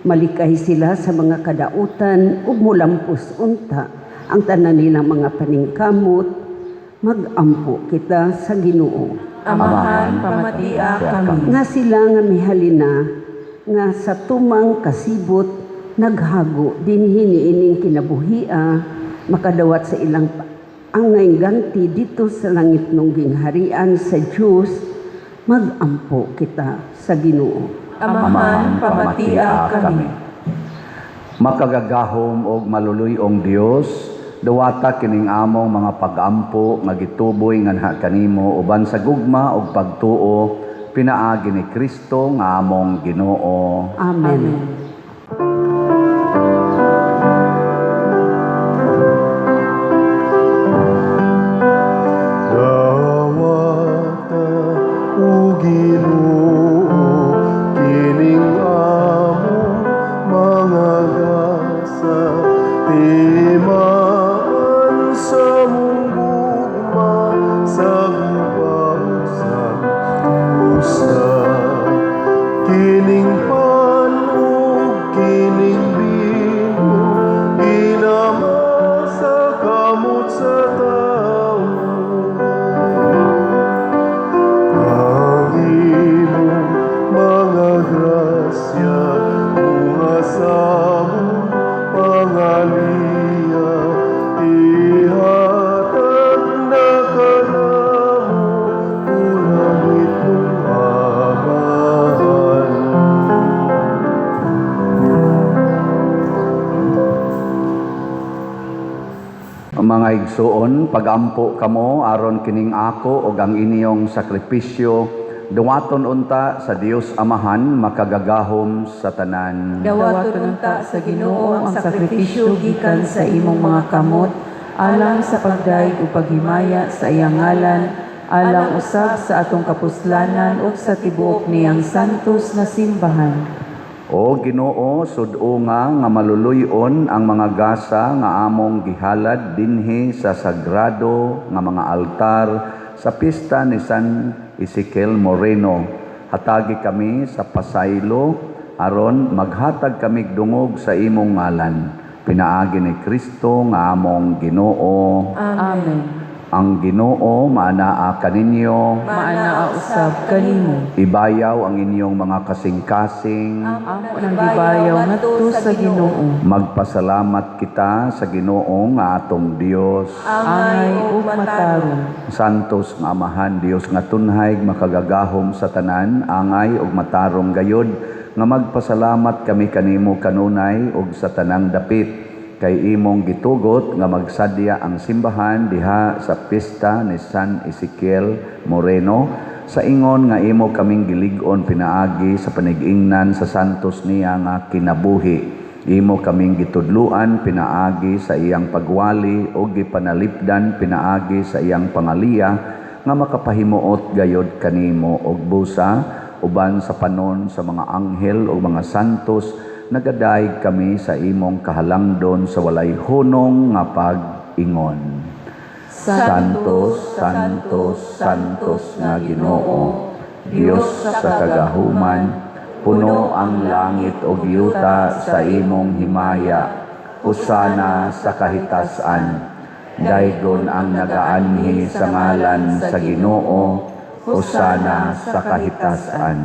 malikay sila sa mga kadautan ug molampos unta ang tanan nilang mga paningkamot, magampo kita sa Ginoo. Amahan pamatia kami. Nga sila nga mihalina nga sa tumang kasibot naghago dinhi niining kinabuhia, makadawat sa ilang angay ganti dito sa langit nung gingharian sa Diyos, magampo kita sa Ginoo. Amahan pamatia kami. Makagagahom og maluluyong Dios, dawata kining among mga pag-ampo nga gituboy nganha kanimo uban sa gugma ug pagtuo pinaagi ni Kristo nga among Ginoo. Amen. Dawata o Ginoo kining among mga gasa, timaan sa mugma sa gubawsan usa, kining panog kining bino inama sa kamot sa tao. Ang imong mga grasya, mga samong pangaliya, ihatag na kanamo ulang itong amahan. Mga igsuon, pagampo kamo aron kining ako ug ang inyong sakripisyo duwaton unta sa Dios Amahan makagagahom sa tanan. Dawaton unta sa Ginoo ang sakripisyo gikan sa imong mga kamot, alang sa pagdaig ug paghimaya sa iyang ngalan, alang usab sa atong kapuslanan ug sa tibuok niyang santos nga simbahan. O Ginoo, sud-o nga maluluyon ang mga gasa nga among gihalad dinhi sa sagrado nga mga altar sa pista ni San Ezekiel Moreno. Hatagi kami sa pasaylo aron maghatag kami dungog sa imong ngalan. Pinaagi ni Kristo nga among Ginoo. Amen. Ang Ginoo maanaa kaninyo, Maanaa usab kanimo. ibayaw ang inyong mga kasing-kasing. Amo nang gibayaw ngadto sa Ginoo. Magpasalamat kita sa Ginoo nga atong Dios. Angay ug matarong. Santos nga Amahan, Dios nga tunhay makagagahom sa tanan, angay ug matarong gayod, nga magpasalamat kami kanimo kanunay ug sa tanang dapit. kay imong gitugot nga magsadya ang simbahan diha sa pista ni San Ezekiel Moreno sa ingon nga imo kaming gilig-on pinaagi sa panigingnan sa santos niya nga kinabuhi. Imo kaming gitudluan pinaagi sa iyang pagwali o gipanalipdan pinaagi sa iyang pangaliya nga makapahimuot gayod kanimo og busa uban sa panon sa mga anghel o mga santos. Nagadaig kami sa imong kahalangdon sa walay hunong nga pag-ingon. Santos, Santos, Santos nga Ginoo, Dios sa kagahuman, puno ang langit o yuta sa imong himaya, usana sa kahitasan. Daygon ang nagaanhi sa ngalan sa Ginoo, usana sa kahitasan.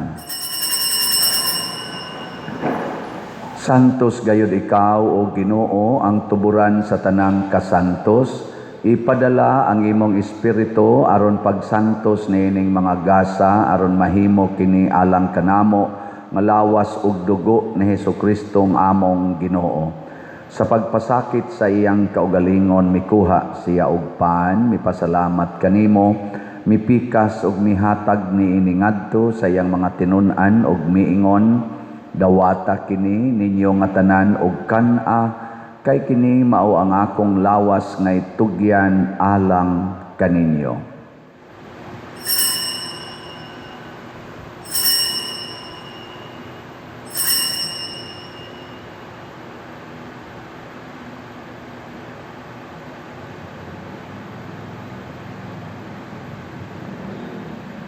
Santos gayud ikaw o Ginoo ang tuburan sa tanang kasantos. Ipadala ang imong espiritu aron pagsantos niining mga gasa aron mahimo kini alang kanamo nga lawas ug dugo ni Hesukristo among Ginoo. Sa pagpasakit sa iyang kaugalingon mikuha siya og pan, mipasalamat kanimo, mipikas ug mihatag niini ngadto sa iyang mga tinun-an ug miingon, dawata kini ninyo nga tanan og kan-a, kay kini mao ang akong lawas nga itugyan alang kaninyo.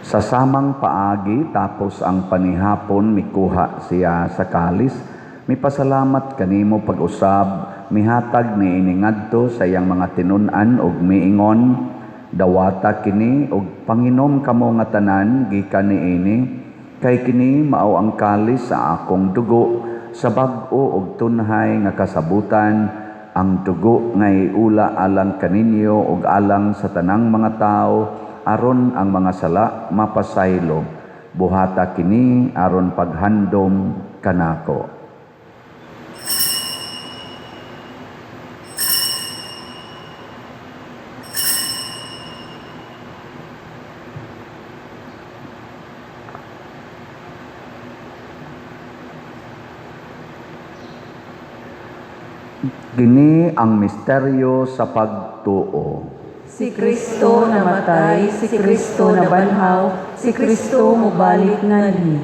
Sa samang paagi tapos ang panihapon mikuha siya sa kalis, mipasalamat kanimo pag-usab, mihatag niini ngadto sa iyang mga tinun-an ug miingon, dawata kini ug panginom kamo nga tanan gikan niini, kay kini mao ang kalis sa akong dugo sa bag-o ug tunhay nga kasabutan, ang dugo nga iula alang kaninyo ug alang sa tanang mga tawo aron ang mga sala mapasaylo. Buhata kini aron paghandom kanako. Kini ang misteryo sa pagtuo. Si Kristo namatay, si Kristo nabanhaw, si Kristo mubalik nganhi.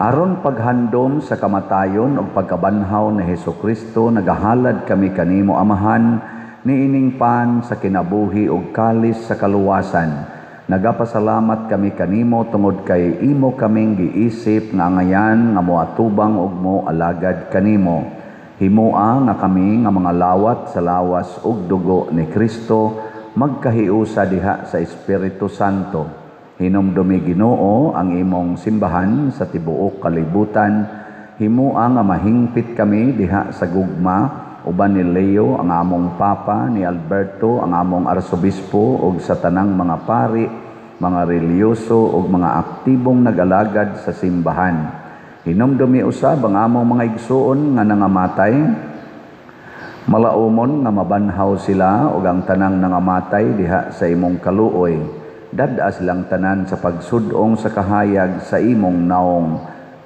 Aron paghandom sa kamatayon ug pagkabanhaw ni Hesukristo, nagahalad kami kanimo Amahan, niining pan sa kinabuhi ug kalis sa kaluwasan. Nagapasalamat kami kanimo tungod kay imo kaming giisip nga ngayan nga moatubang ug moalagad kanimo. Himua nga kami nga mga lawat sa lawas ug dugo ni Kristo magkahiusa diha sa Espiritu Santo. Hinumdumi Ginoo ang imong simbahan sa tibuok kalibutan. Himua nga mahingpit kami diha sa gugma uban ni Leo ang among papa, ni Alberto ang among arsobispo ug sa tanang mga pari, mga reliyoso ug mga aktibong nag-alagad sa simbahan. Hinumdumi usab ang among mga igsuon nga nangamatay. Malaumon nga mabanhaw sila ug ang tanang nangamatay diha sa imong kaluoy. Dad-a silang tanan sa pagsudong sa kahayag sa imong naong.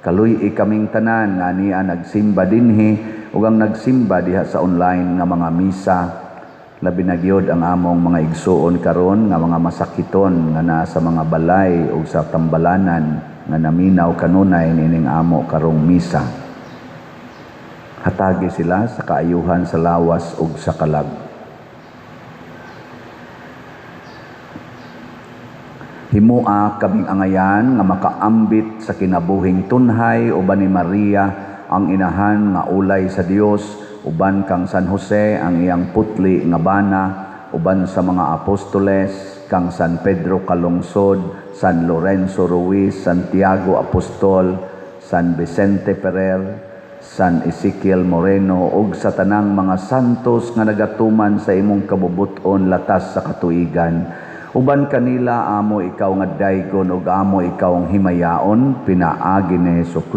Kaluy kaming tanan nga niya nagsimba dinhi ug ang nagsimba diha sa online nga mga misa. Labi na gyud ang among mga igsuon karon nga mga masakiton nga naa sa mga balay ug sa tambalanan nga naminaw kanunay nining amo karong misa. Hatagi sila sa kaayuhan sa lawas ug sa kalag. Himua kaming angayan nga makaambit sa kinabuhing tunhay uban ni Maria ang inahan nga ulay sa Dios, uban kang San Jose ang iyang putli nga bana, uban sa mga apostoles kang San Pedro Calungsod, San Lorenzo Ruiz, Santiago Apostol, San Vicente Ferrer, San Ezekiel Moreno ug sa tanang mga santos nga nagatuman sa imong kabubuton latas sa katuigan. Uban kanila amo ikaw nga daygon ug amo ikaw ang himayaon pinaagi ni Hesus,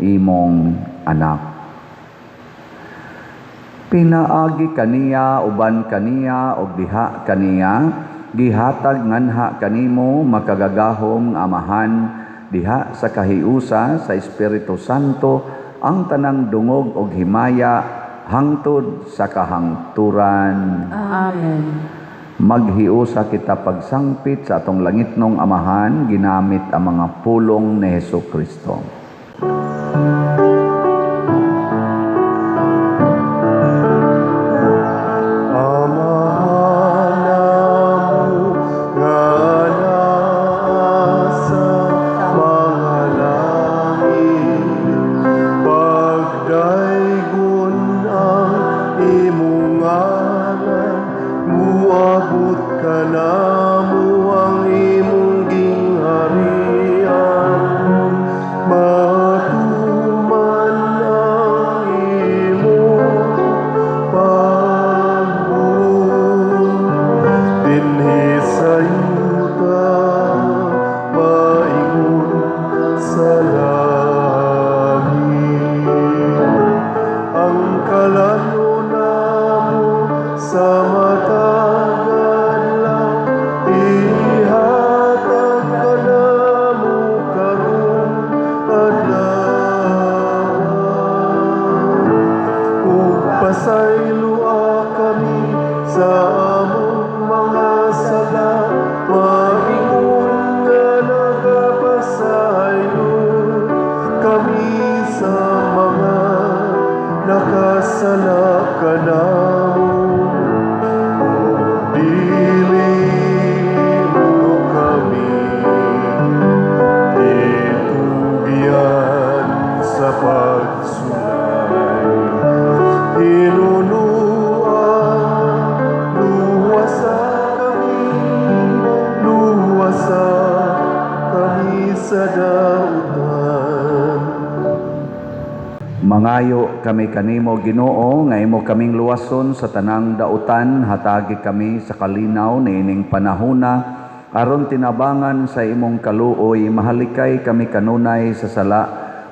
imong anak. Pinaagi kaniya uban kaniya og diha kaniya gihatag nganha kanimo makagagahom nga amahan diha sa kahiusa sa Espiritu Santo ang tanang dungog og himaya hangtod sa kahangturan. Amen. Maghiusa kita pagsangpit sa atong langitnong amahan ginamit ang mga pulong ni Hesukristo. Mangayo kami kanimo Ginoo nga imo kaming luwason sa tanang dautan hatagi kami sa kalinaw niining panahona aron tinabangan sa imong kaluoy mahalikay kami kanunay sa sala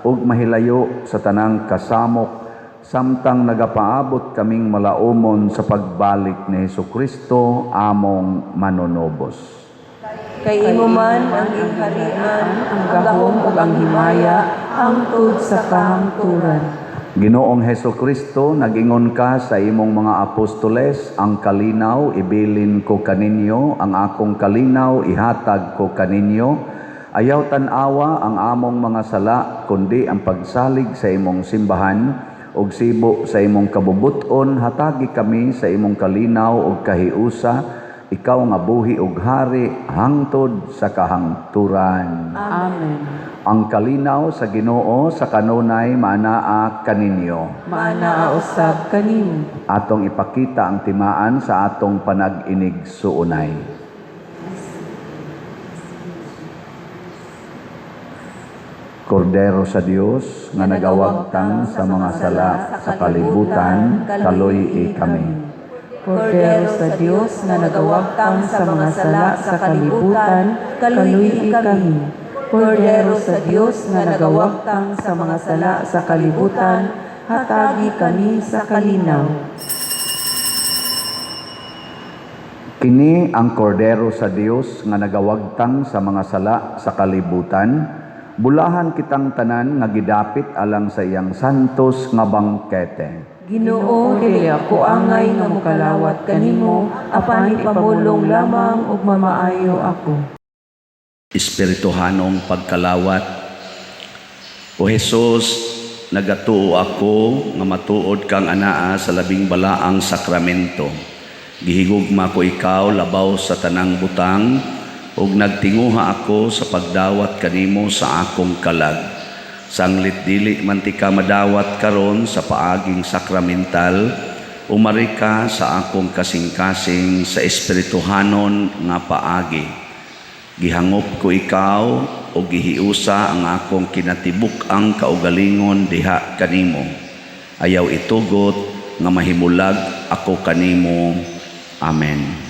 ug mahilayo sa tanang kasamok samtang nagapaabot kaming malaumon sa pagbalik ni Hesukristo among manunobos. Kay imo man ang ingharian, Ang gahom ug ang himaya hangtod sa kahangturan. Ginoong Hesukristo, nag-ingon ka sa imong mga apostoles, ang kalinaw ibilin ko kaninyo, ang akong kalinaw ihatag ko kaninyo. Ayaw tan-awa ang among mga sala, kundi ang pagsalig sa imong simbahan, ug sibo sa imong kabubuton, hatagi kami sa imong kalinaw ug kahiusa, ikaw nga buhi ug hari hangtod sa kahangturan. Amen. Ang kalinaw sa Ginoo sa kanunay maanaa kaninyo. Maanaa usab kanimo. Atong ipakita ang timaan sa atong panag-inig suunay. Kordero sa Dios nga nagawagtang sa mga sala sa kalibutan, kaluy kami. Kordero sa Dios nga nagawagtang sa mga sala sa kalibutan, kaluy kami. Kordero sa Dios nga nagawagtang sa mga sala sa kalibutan, hatagi kami sa kalinaw. Kini ang kordero sa Dios nga nagawagtang sa mga sala sa kalibutan, bulahan kitang tanan nga gidapit alang sa iyang santos nga bangkete. Ginoo, dili ako angay nga mokalawat kanimo, apan ipamulong lamang ug mamaayo ako. Espirituhanong pagkalawat. O Jesus, nagatuo ako nga matuod kang anaa sa labing balaang sakramento. Gihigugma ko ikaw labaw sa tanang butang ug nagtinguha ako sa pagdawat kanimo sa akong kalag. Sanglit dili man ti ka madawat karon sa paaging sakramental, umari ka sa akong kasing-kasing sa espirituhanon nga paagi. Gihangop ko ikaw o gihiusa ang akong kinatibuk ang kaugalingon diha kanimo. Ayaw itugot nga mahimulag ako kanimo. Amen.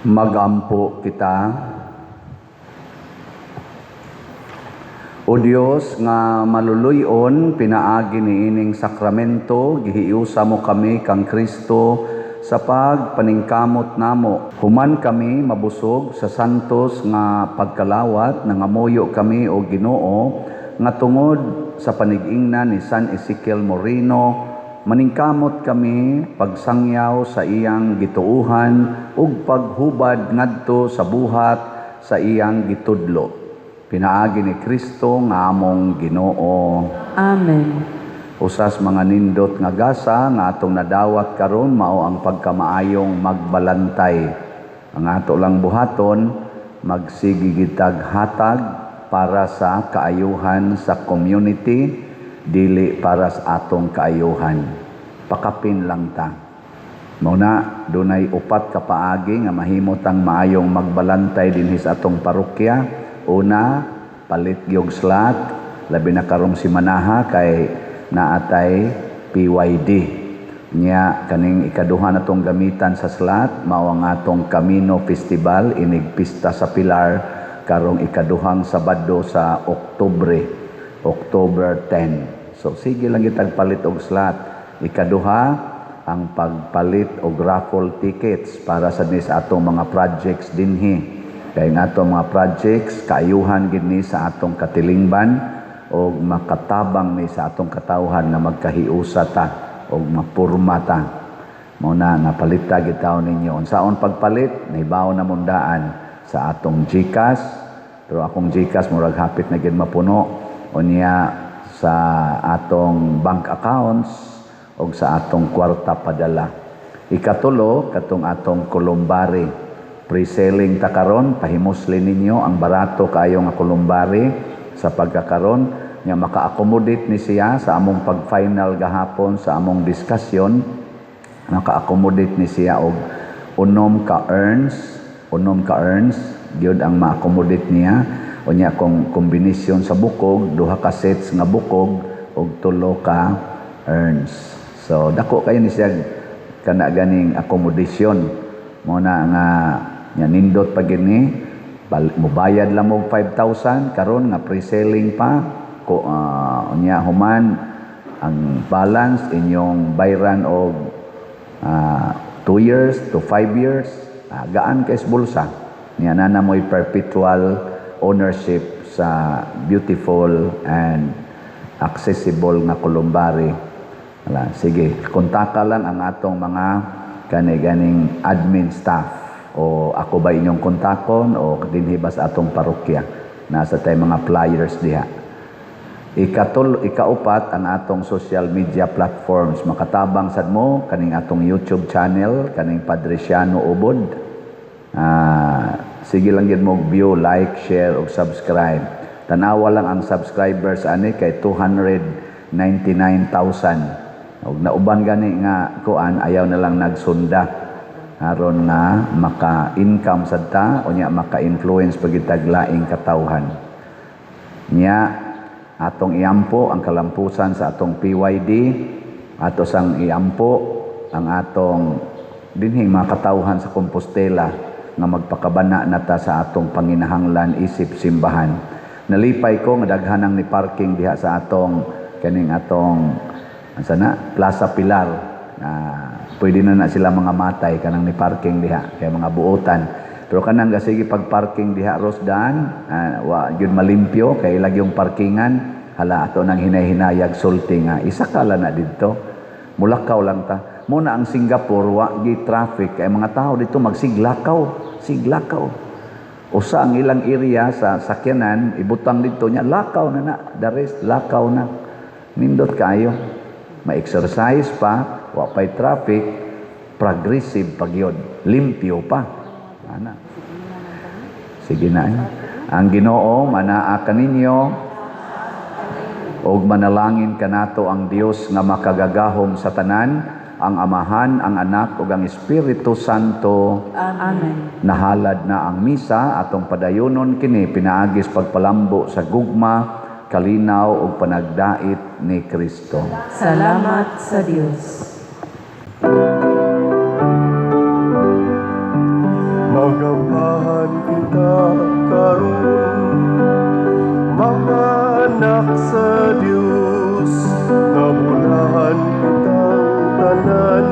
Magampo kita. O Dios nga maluluyon pinaagi niining sakramento, gihiusa mo kami kang Kristo sa pagpaningkamot namo. Human kami mabusog sa santos nga pagkalawat, nangamuyo kami o Ginoo nga tungod sa panigingnan ni San Ezekiel Moreno, maningkamot kami pagsangyaw sa iyang gituuhan ug paghubad ngadto sa buhat sa iyang gitudlo. Pinaagi ni Kristo nga among Ginoo. Amen. Usas mga nindot nga gasa nga atong nadawat karon mao ang pagkamaayong magbalantay. Ang ato lang buhaton magsigigitag hatag para sa kaayuhan sa community, dili para sa atong kaayuhan. Pakapin lang ta. Muna, dunay upat ka paagi nga mahimot ang maayong magbalantay dinhi sa atong parokya. Una, palit gyud slot, labi na karong simanaha kay naatay PYD. Nya kaning ikaduha natong gamitan sa slot mao ang atong Camino Festival inig pista sa Pilar karong ikaduhang Sabado sa October 10. So sige lang kitag palit og slot. Ikaduha ang pagpalit og raffle tickets para sa atong mga projects dinhi. Kaya nga itong mga projects, kaayuhan gid ni sa atong katilingban o makatabang ni sa atong katawhan na magkahiusa ta o mapurma ta. Muna napalita gitaw ninyo. Unsaon pagpalit, naibaw na mundaan sa atong GCash. Pero akong GCash murag hapit na gid mapuno. O niya sa atong bank accounts o sa atong kwarta padala. Ikatulo, katong atong kulumbari. Pre-selling ta karon, pahimuslin ninyo ang barato kaayo nga kulumbari sa pagkakaron nga maka-accommodate ni siya sa among pag-final gahapon sa among diskusyon. Maka-accommodate ni siya og unom ka earns, gyud ang ma-accommodate niya. Unya kung kombinasyon sa bukog, duha ka sets nga bukog og tulo ka earns. So dako kayo ni siya kana ganing accommodation. Muna nga nindot pa gini, mubayad lang mo 5,000 karon nga pre-selling pa ko nya human ang balance inyong bayran og 2 years to 5 years gaan kay bulsa nya na mo'y perpetual ownership sa beautiful and accessible nga kulumbari. Sige, kontaka lang ang atong mga ganing admin staff o ako ba inyong kontakon o dinhi ba sa atong parokya. Nasa tay mga flyers diha. Ikaupat ang atong social media platforms. Makatabang sad mo kaning atong YouTube channel, kaning Padresiano Ubod. Sige lang yun mo view, like, share o subscribe. Tanawa lang ang subscribers ani kay 299,000. Og nauban gani nga kuan ayaw na lang nagsunda aron nga maka-income sad ta o nya maka-influence pagitag laing katawhan. Nya atong iampo ang kalampusan sa atong PYD, ato sang iampo ang atong dinhing mga katawhan sa Compostela nga magpakabana nata sa atong panginahanglan isip simbahan. Nalipay ko nga daghanang ni parking diha sa atong kaning atong Plaza Pilar. Pwede na sila mga matay kanang ni parking diha kay mga buotan. Pero kanang gasigi pag parking diha Rosdan, wa gyud malimpyo kay ilag yung parkingan, hala ato nang hinay-hinayag sulti nga isakala na didto. Mulakaw lang ta. Muna ang Singapore wa gi traffic kay mga tao dito siglakaw. Usa ang ilang area sa sakyanan ibutang dito nya lakaw na the rest lakaw na. Nindot kayo. Ma-exercise pa, wa pay traffic, progressive pagyod, limpyo pa. Ana. Sige na. Ang Ginoo manaa kaninyo og manalangin kanato ang Dios nga makagagahom sa tanan, ang Amahan, ang Anak ug ang Espiritu Santo. Amen. Nahalad na ang misa atong padayonon kini pinaagis pagpalambo sa gugma, kalinaw ug panagdait ni Kristo. Salamat sa Dios. Mag anak sa Dios, nabulahan kitang tanan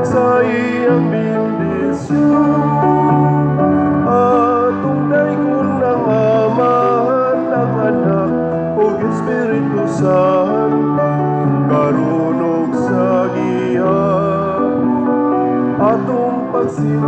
sa iyang bendisyon. Atong daykon ang Amahan, ang Anak, ug Espiritu Santo, karon ug sa gihan. Atong pagsin